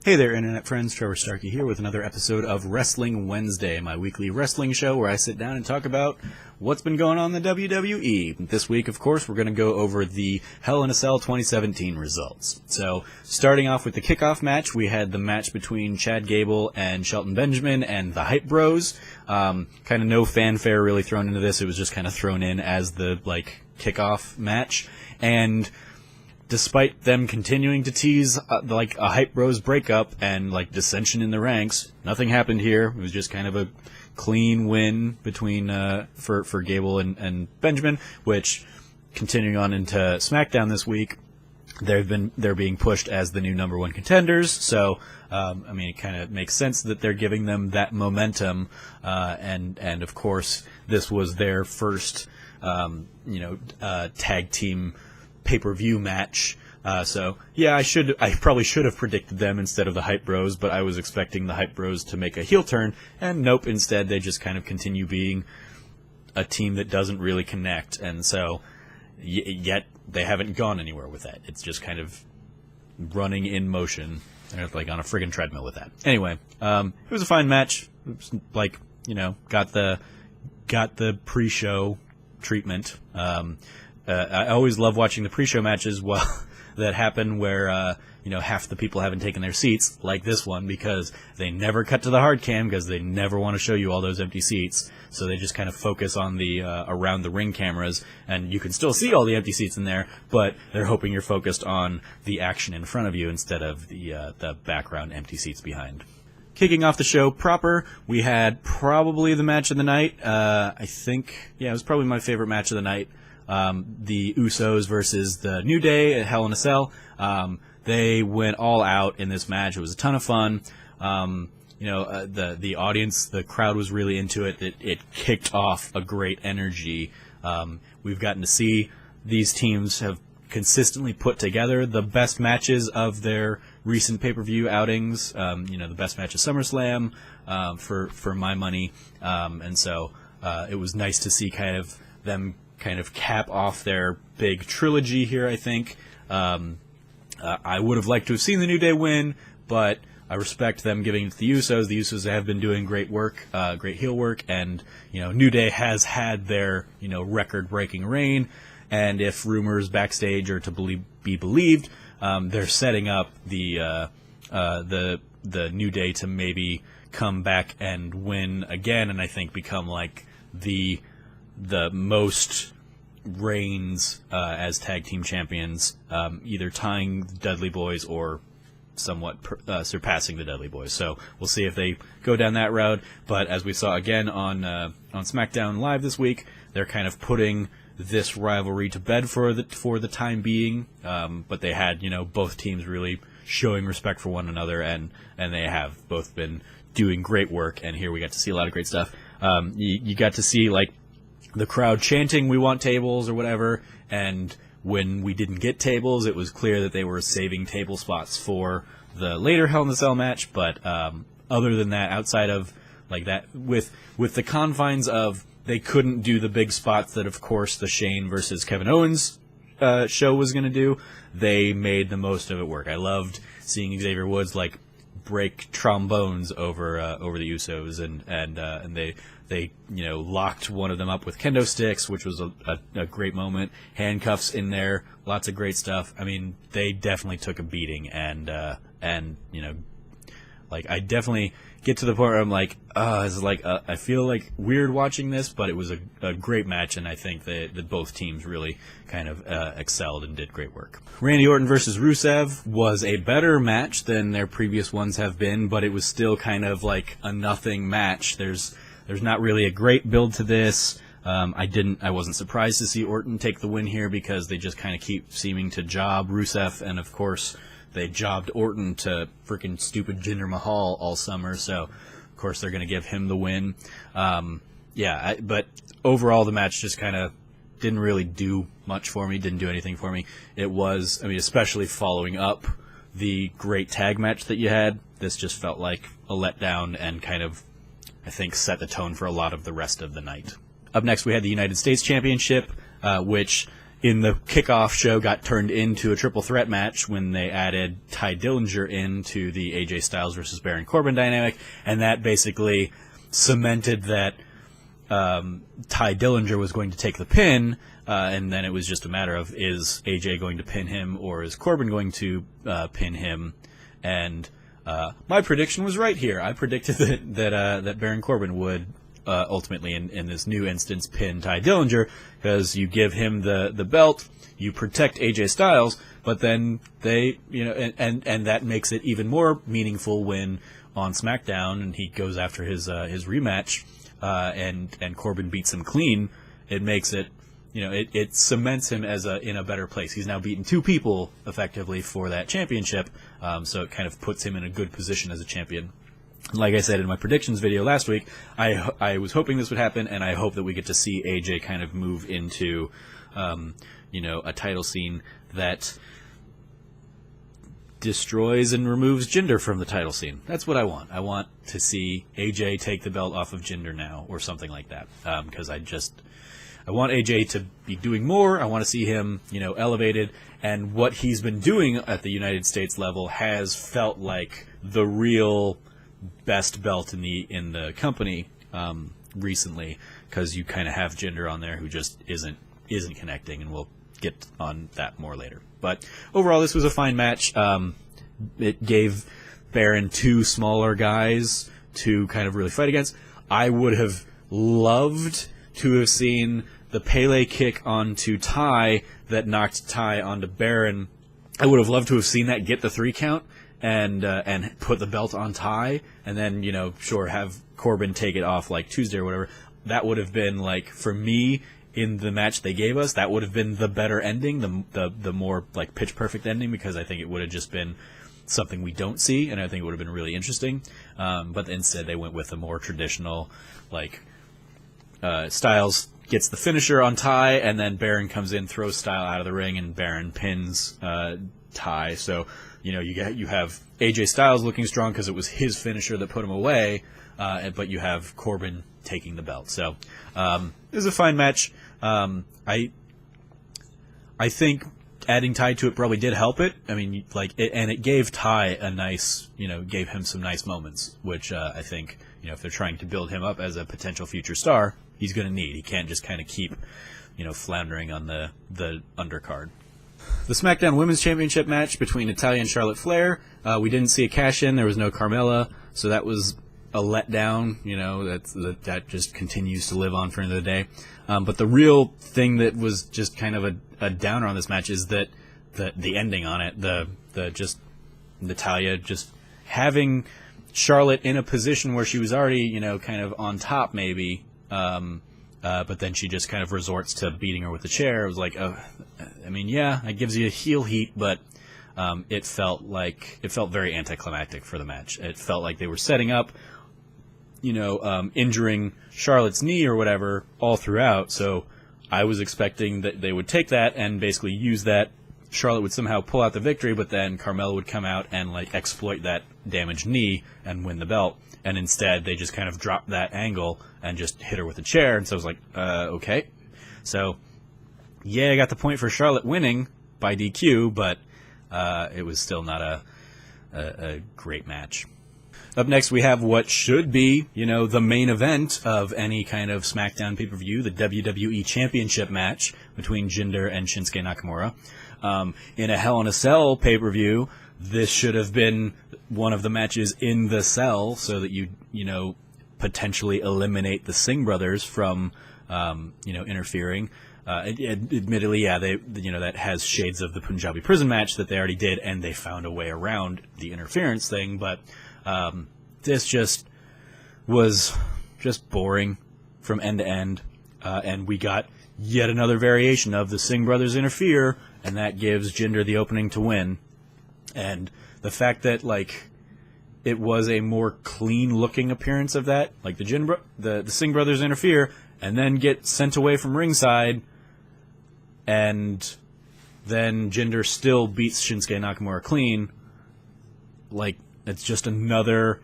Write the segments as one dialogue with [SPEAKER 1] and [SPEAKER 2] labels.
[SPEAKER 1] Hey there, Internet friends. Trevor Starkey here with another episode of Wrestling Wednesday, my weekly wrestling show where I sit down and talk about what's been going on in the WWE. This week, of course, we're going to go over the Hell in a Cell 2017 results. So, starting off with the kickoff match, we had the match between Chad Gable and Shelton Benjamin and the Hype Bros. Kind of no fanfare really thrown into this. It was just kind of thrown in as the, kickoff match. And despite them continuing to tease a Hype Bros breakup and dissension in the ranks, nothing happened here. It was just kind of a clean win between for Gable and Benjamin, which, continuing on into SmackDown this week, they're being pushed as the new number one contenders. So it kind of makes sense that they're giving them that momentum, and of course this was their first tag team pay-per-view match. I probably should have predicted them instead of the Hype Bros, but I was expecting the Hype Bros to make a heel turn, and nope, instead they just kind of continue being a team that doesn't really connect, and so yet they haven't gone anywhere with that. It's just kind of running in motion. They're on a friggin' treadmill with that. Anyway, it was a fine match. It was got the pre-show treatment. I always love watching the pre-show matches that happen where half the people haven't taken their seats, like this one, because they never cut to the hard cam because they never want to show you all those empty seats. So they just kind of focus on the around the ring cameras, and you can still see all the empty seats in there, but they're hoping you're focused on the action in front of you instead of the background empty seats behind. Kicking off the show proper, we had probably the match of the night. It was probably my favorite match of the night. The Usos versus the New Day at Hell in a Cell. They went all out in this match. It was a ton of fun. The audience, the crowd was really into it. It kicked off a great energy. We've gotten to see these teams have consistently put together the best matches of their recent pay-per-view outings. The best match of SummerSlam, for my money. And so it was nice to see them cap off their big trilogy here, I think. I would have liked to have seen the New Day win, but I respect them giving it to the Usos. The Usos have been doing great work, great heel work, and New Day has had their record-breaking reign. And if rumors backstage are to be believed, they're setting up the New Day to maybe come back and win again, and I think become the most reigns as tag team champions, either tying the Dudley Boys or somewhat surpassing the Dudley Boys. So we'll see if they go down that route. But as we saw again on SmackDown Live this week, they're kind of putting this rivalry to bed for the time being. But they had both teams really showing respect for one another, and they have both been doing great work. And here we got to see a lot of great stuff. You got to see the crowd chanting, "We want tables," or whatever, and when we didn't get tables, it was clear that they were saving table spots for the later Hell in a Cell match, but other than that, outside of that, with the confines of they couldn't do the big spots that, of course, the Shane versus Kevin Owens show was going to do, they made the most of it work. I loved seeing Xavier Woods break trombones over the Usos, and they locked one of them up with kendo sticks, which was a great moment. Handcuffs in there, lots of great stuff. I mean, they definitely took a beating, and I definitely get to the point where I'm I feel weird watching this, but it was a great match, and I think that both teams really kind of excelled and did great work. Randy Orton versus Rusev was a better match than their previous ones have been, but it was still kind of a nothing match. There's not really a great build to this. I wasn't surprised to see Orton take the win here because they just kind of keep seeming to job Rusev, and of course they jobbed Orton to freaking stupid Jinder Mahal all summer, so of course they're going to give him the win. But overall the match just kind of didn't really do much for me, didn't do anything for me. It was, especially following up the great tag match that you had, this just felt like a letdown and kind of, I think, set the tone for a lot of the rest of the night. Up next, we had the United States Championship, which in the kickoff show got turned into a triple threat match when they added Ty Dillinger into the AJ Styles versus Baron Corbin dynamic, and that basically cemented that Ty Dillinger was going to take the pin, and then it was just a matter of, is AJ going to pin him or is Corbin going to pin him? And my prediction was right here. I predicted that Baron Corbin would ultimately, in this new instance, pin Ty Dillinger, because you give him the belt, you protect AJ Styles, but then they, and that makes it even more meaningful when on SmackDown and he goes after his rematch, and Corbin beats him clean. It makes it, it cements him as in a better place. He's now beaten two people effectively for that championship, so it kind of puts him in a good position as a champion. Like I said in my predictions video last week, I was hoping this would happen, and I hope that we get to see AJ kind of move into, a title scene that destroys and removes Jinder from the title scene. That's what I want. I want to see AJ take the belt off of Jinder now, or something like that, because I want AJ to be doing more. I want to see him, elevated, and what he's been doing at the United States level has felt like the real best belt in the company recently, because you kind of have Jinder on there who just isn't connecting, and we'll get on that more later. But overall, this was a fine match. It gave Baron two smaller guys to kind of really fight against. I would have loved to have seen the Pele kick onto Ty that knocked Ty onto Baron. I would have loved to have seen that get the 3 count and put the belt on Ty, and then, have Corbin take it off like Tuesday or whatever. That would have been, like, for me, in the match they gave us, that would have been the better ending, the more, like, pitch-perfect ending, because I think it would have just been something we don't see, and I think it would have been really interesting. But instead they went with a more traditional, like, Styles gets the finisher on Ty, and then Baron comes in, throws Styles out of the ring, and Baron pins Ty. So, you have AJ Styles looking strong because it was his finisher that put him away, but you have Corbin taking the belt. So it was a fine match. I think adding Ty to it probably did help it. I mean, and it gave Ty a nice, gave him some nice moments, which I think, if they're trying to build him up as a potential future star, he's going to need. He can't just kind of keep, floundering on the undercard. The SmackDown Women's Championship match between Natalya and Charlotte Flair. We didn't see a cash-in. There was no Carmella, so that was a letdown. That just continues to live on for another day. But the real thing that was just kind of a downer on this match is that the ending on it, the just Natalya just having Charlotte in a position where she was already, kind of on top maybe, but then she just kind of resorts to beating her with the chair. It was like, it gives you a heel heat, but it felt very anticlimactic for the match. It felt like they were setting up, injuring Charlotte's knee or whatever all throughout. So I was expecting that they would take that and basically use that. Charlotte would somehow pull out the victory, but then Carmella would come out and exploit that damaged knee and win the belt. And instead, they just kind of dropped that angle and just hit her with a chair. And so I was like, okay. So, yeah, I got the point for Charlotte winning by DQ, but it was still not a great match. Up next, we have what should be, the main event of any kind of SmackDown pay-per-view, the WWE Championship match between Jinder and Shinsuke Nakamura. In a Hell in a Cell pay-per-view, this should have been one of the matches in the cell so that you potentially eliminate the Singh brothers from, interfering. Admittedly, yeah, that has shades of the Punjabi prison match that they already did, and they found a way around the interference thing, but this just was just boring from end to end, and we got yet another variation of the Singh brothers interfere, and that gives Jinder the opening to win. And the fact that it was a more clean looking appearance of that, the Singh brothers interfere and then get sent away from ringside, and then Jinder still beats Shinsuke Nakamura clean. It's just another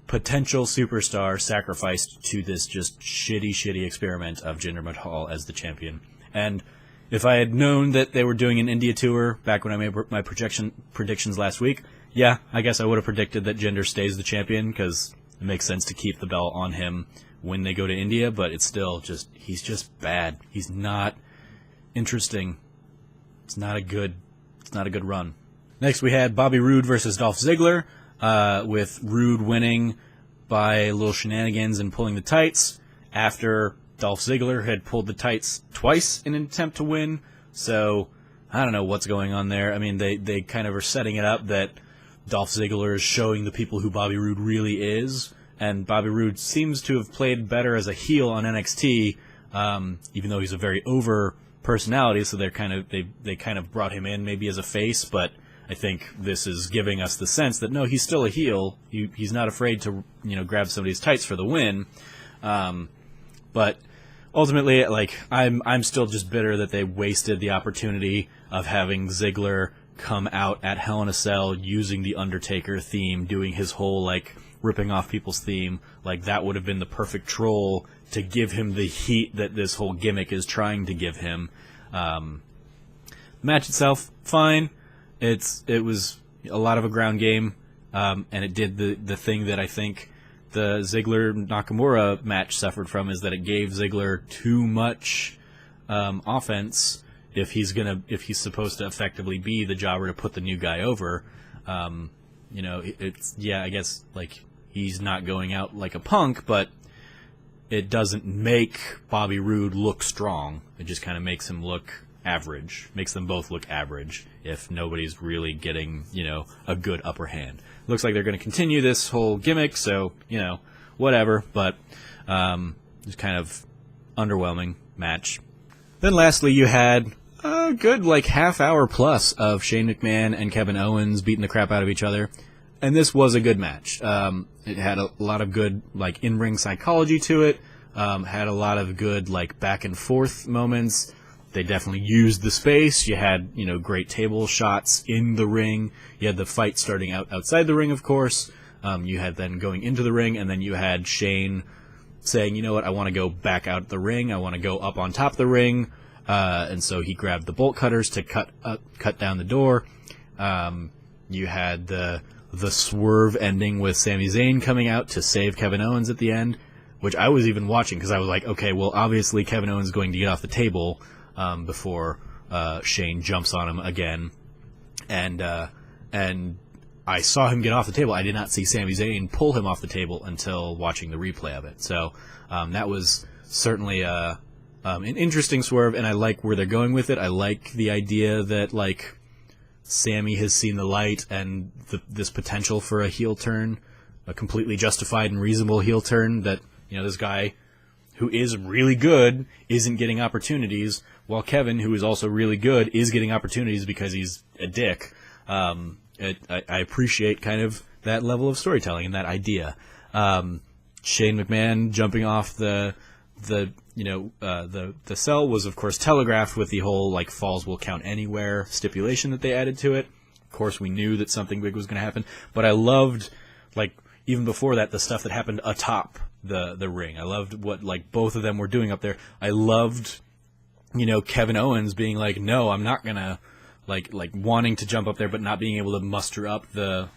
[SPEAKER 1] potential superstar sacrificed to this just shitty experiment of Jinder Mahal as the champion. And if I had known that they were doing an India tour back when I made my predictions last week, yeah, I guess I would have predicted that Jinder stays the champion, because it makes sense to keep the belt on him when they go to India, but it's still just, he's just bad. He's not interesting. It's not a good run. Next we had Bobby Roode versus Dolph Ziggler, with Roode winning by little shenanigans and pulling the tights after Dolph Ziggler had pulled the tights twice in an attempt to win. So I don't know what's going on there. I mean, they kind of are setting it up that Dolph Ziggler is showing the people who Bobby Roode really is, and Bobby Roode seems to have played better as a heel on NXT, even though he's a very over personality. So they kind of brought him in maybe as a face, but I think this is giving us the sense that no, he's still a heel. He's not afraid to grab somebody's tights for the win. But ultimately, like, I'm still just bitter that they wasted the opportunity of having Ziggler come out at Hell in a Cell using the Undertaker theme, doing his whole, like, ripping off people's theme. Like, that would have been the perfect troll to give him the heat that this whole gimmick is trying to give him. The match itself, fine. It was a lot of a ground game, and it did the thing that I think the Ziggler-Nakamura match suffered from, is that it gave Ziggler too much offense if he's supposed to effectively be the jobber to put the new guy over. I guess, like, he's not going out like a punk, but it doesn't make Bobby Roode look strong. It just kind of makes him look average, makes them both look average if nobody's really getting, a good upper hand. Looks like they're going to continue this whole gimmick, so, whatever, but just kind of underwhelming match. Then lastly, you had a good, like, half hour plus of Shane McMahon and Kevin Owens beating the crap out of each other, and this was a good match. It had a lot of good, like, in-ring psychology to it, had a lot of good, like, back and forth moments. They definitely used the space. You had, great table shots in the ring. You had the fight starting outside the ring, of course. You had then going into the ring, and then you had Shane saying, you know what, I want to go back out the ring. I want to go up on top of the ring. And so he grabbed the bolt cutters to cut down the door. You had the swerve ending with Sami Zayn coming out to save Kevin Owens at the end, which I was even watching because I was like, okay, well, obviously Kevin Owens is going to get off the table before Shane jumps on him again, and I saw him get off the table. I did not see Sami Zayn pull him off the table until watching the replay of it. So that was certainly an interesting swerve, and I like where they're going with it. I like the idea that, like, Sami has seen the light and this potential for a heel turn, a completely justified and reasonable heel turn, that, this guy who is really good isn't getting opportunities, while Kevin, who is also really good, is getting opportunities because he's a dick. I appreciate kind of that level of storytelling and that idea. Shane McMahon jumping off the cell was, of course, telegraphed with the whole, like, falls will count anywhere stipulation that they added to it. Of course, we knew that something big was going to happen, but I loved, like, even before that, the stuff that happened atop the ring. I loved what, like, both of them were doing up there. I loved, Kevin Owens being like, no, I'm not gonna, like wanting to jump up there, but not being able to muster up the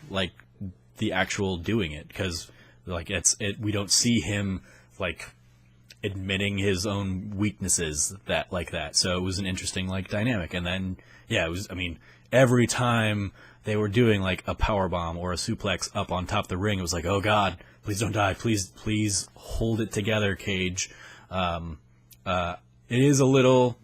[SPEAKER 1] actual doing it, because, like, we don't see him, like, admitting his own weaknesses like that. So it was an interesting, like, dynamic. And then, yeah, it was, I mean, every time they were doing, like, a powerbomb or a suplex up on top of the ring, it was like, oh God, please don't die. Please hold it together, Cage. It is a little,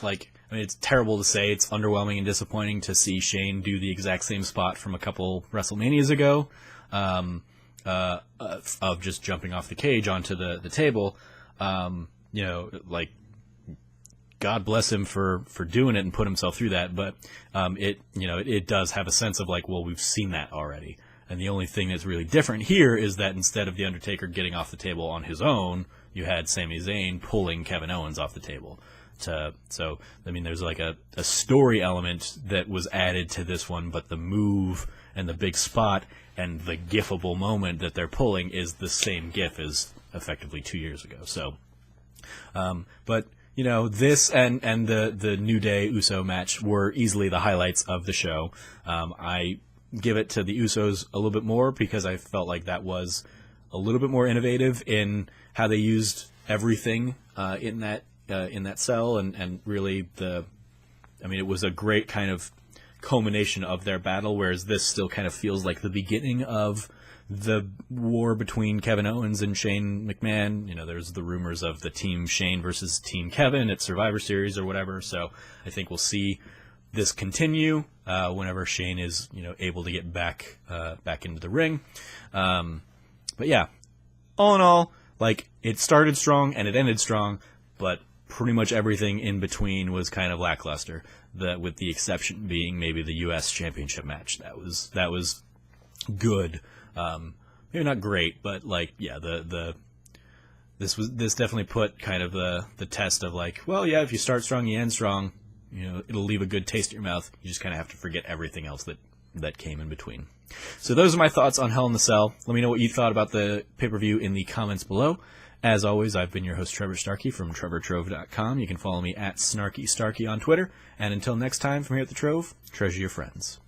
[SPEAKER 1] like, I mean, it's terrible to say. It's underwhelming and disappointing to see Shane do the exact same spot from a couple WrestleManias ago, of just jumping off the cage onto the table. Like, God bless him for doing it and put himself through that. But it does have a sense of, like, well, we've seen that already. And the only thing that's really different here is that instead of The Undertaker getting off the table on his own, you had Sami Zayn pulling Kevin Owens off the table. So, I mean, there's, like, a story element that was added to this one, but the move and the big spot and the gifable moment that they're pulling is the same gif as effectively 2 years ago. So, but, this and the New Day Uso match were easily the highlights of the show. I give it to the Usos a little bit more because I felt like that was a little bit more innovative in how they used everything in that cell, and really it was a great kind of culmination of their battle, whereas this still kind of feels like the beginning of the war between Kevin Owens and Shane McMahon. There's the rumors of the Team Shane versus Team Kevin at Survivor Series or whatever, so I think we'll see this continue whenever Shane is able to get back into the ring. But yeah, all in all, like, it started strong and it ended strong, but pretty much everything in between was kind of lackluster. With the exception being maybe the U.S. Championship match. That was good. Maybe not great, but this definitely put kind of the test of like, well, yeah, if you start strong, you end strong. It'll leave a good taste in your mouth. You just kind of have to forget everything else that came in between. So those are my thoughts on Hell in the Cell. Let me know what you thought about the pay-per-view in the comments below. As always, I've been your host, Trevor Starkey from TrevorTrove.com. You can follow me at SnarkyStarkey on Twitter. And until next time, from here at the Trove, treasure your friends.